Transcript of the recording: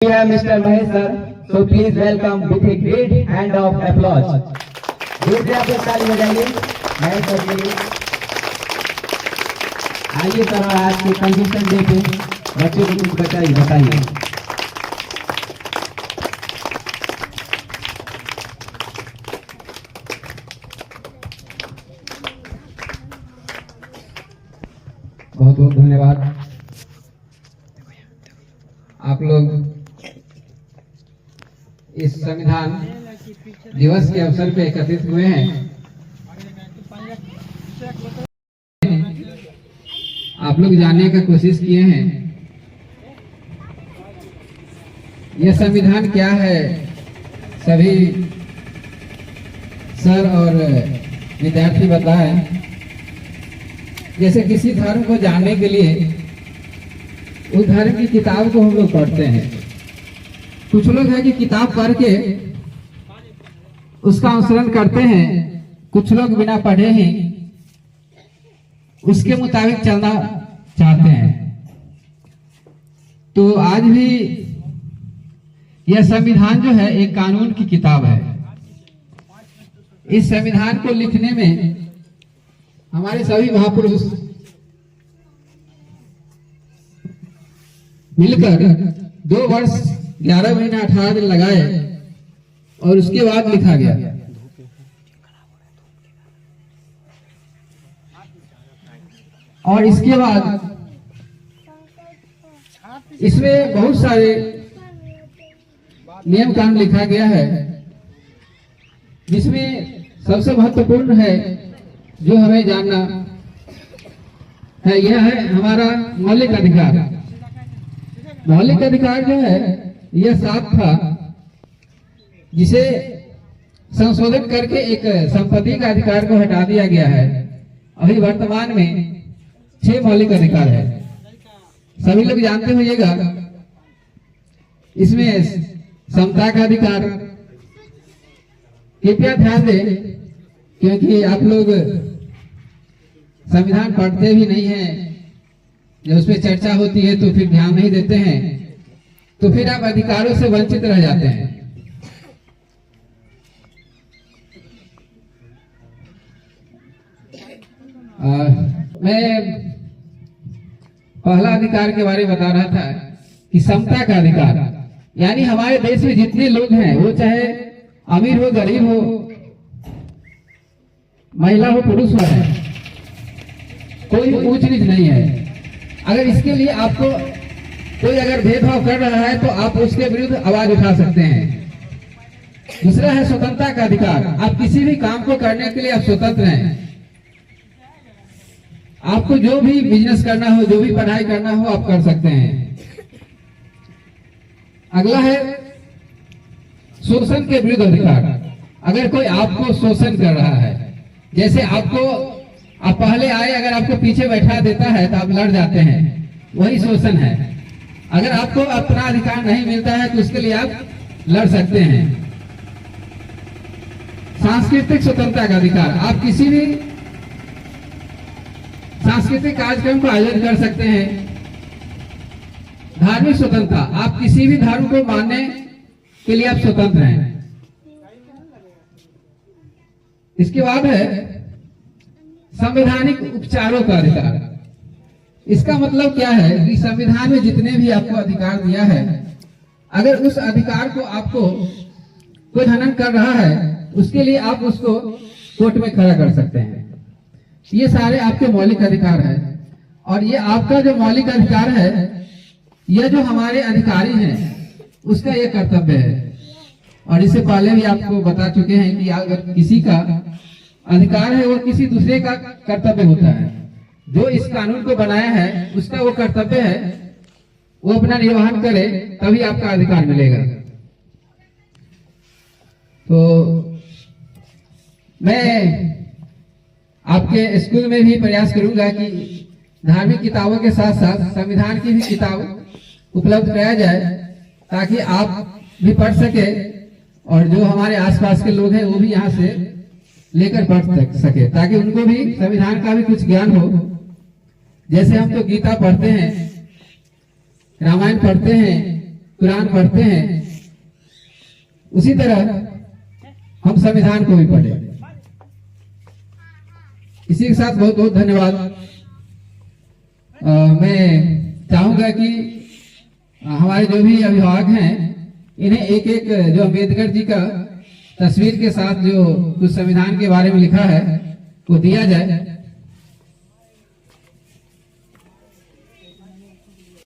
Mr. Mahesh sir, so please welcome with a great hand of applause. जोर से आप लोग ताली बजाइए महेश सर के लिए। आइए सर, आज के कंसेशन डे पे बच्चों को कुछ बताइए। बहुत बहुत धन्यवाद। आप लोग इस संविधान दिवस के अवसर पे एकत्रित हुए हैं। आप लोग जानने का कोशिश किए हैं यह संविधान क्या है। सभी सर और विद्यार्थी बताएं। जैसे किसी धर्म को जानने के लिए उस धर्म की किताब को हम लोग पढ़ते हैं। कुछ लोग हैं कि किताब पढ़ के उसका अनुसरण करते हैं, कुछ लोग बिना पढ़े ही उसके मुताबिक चलना चाहते हैं। तो आज भी यह संविधान जो है एक कानून की किताब है। इस संविधान को लिखने में हमारे सभी महापुरुष मिलकर 2 वर्ष 11 महीना 18 दिन लगाए और उसके बाद लिखा गया। और इसके बाद इसमें बहुत सारे नियम कानून लिखा गया है, जिसमें सबसे महत्वपूर्ण है जो हमें जानना है, यह है हमारा मौलिक अधिकार। मौलिक अधिकार जो है यह 7 था, जिसे संशोधित करके एक संपत्ति का अधिकार को हटा दिया गया है। अभी वर्तमान में 6 मौलिक अधिकार है। सभी लोग जानते होइएगा। इसमें समता का अधिकार, कृपया ध्यान दें क्योंकि आप लोग संविधान पढ़ते भी नहीं हैं। जब उस पर चर्चा होती है तो फिर ध्यान नहीं देते हैं, तो फिर आप अधिकारों से वंचित रह जाते हैं। मैं पहला अधिकार के बारे में बता रहा था कि समता का अधिकार, यानी हमारे देश में जितने लोग हैं, वो चाहे अमीर हो गरीब हो, महिला हो पुरुष हो, कोई ऊंच नीच नहीं है। अगर इसके लिए आपको कोई अगर भेदभाव कर रहा है तो आप उसके विरुद्ध आवाज उठा सकते हैं। दूसरा है स्वतंत्रता का अधिकार। आप किसी भी काम को करने के लिए आप स्वतंत्र हैं। आपको जो भी बिजनेस करना हो, जो भी पढ़ाई करना हो, आप कर सकते हैं। अगला है शोषण के विरुद्ध अधिकार। अगर कोई आपको शोषण कर रहा है, जैसे आप पहले आए, अगर आपको पीछे बैठा देता है तो आप लड़ जाते हैं, वही शोषण है। अगर आपको अपना अधिकार नहीं मिलता है तो उसके लिए आप लड़ सकते हैं। सांस्कृतिक स्वतंत्रता का अधिकार। आप किसी भी सांस्कृतिक कार्यक्रम को आयोजन कर सकते हैं। धार्मिक स्वतंत्रता। आप किसी भी धर्म को मानने के लिए आप स्वतंत्र हैं। इसके बाद है संवैधानिक उपचारों का अधिकार। इसका मतलब क्या है कि संविधान में जितने भी आपको अधिकार दिया है, अगर उस अधिकार को आपको कोई हनन कर रहा है, उसके लिए आप उसको कोर्ट में खड़ा कर सकते हैं। ये सारे आपके मौलिक अधिकार है। और ये आपका जो मौलिक अधिकार है, यह जो हमारे अधिकारी हैं उसका ये कर्तव्य है। और इससे पहले भी आपको बता चुके हैं कि अगर किसी का अधिकार है वो किसी दूसरे का कर्तव्य होता है। जो इस कानून को बनाया है उसका वो कर्तव्य है, वो अपना निर्वहन करे, तभी आपका अधिकार मिलेगा। तो मैं आपके स्कूल में भी प्रयास करूंगा कि धार्मिक किताबों के साथ साथ संविधान की भी किताब उपलब्ध कराया जाए, ताकि आप भी पढ़ सके और जो हमारे आसपास के लोग हैं वो भी यहाँ से लेकर पढ़ सके, ताकि उनको भी संविधान का भी कुछ ज्ञान हो। जैसे हम तो गीता पढ़ते हैं, रामायण पढ़ते हैं, कुरान पढ़ते हैं, उसी तरह हम संविधान को भी पढ़े। इसी के साथ बहुत बहुत धन्यवाद। मैं चाहूंगा कि हमारे जो भी अभिभावक हैं इन्हें एक एक जो अम्बेडकर जी का तस्वीर के साथ जो कुछ संविधान के बारे में लिखा है वो दिया जाए।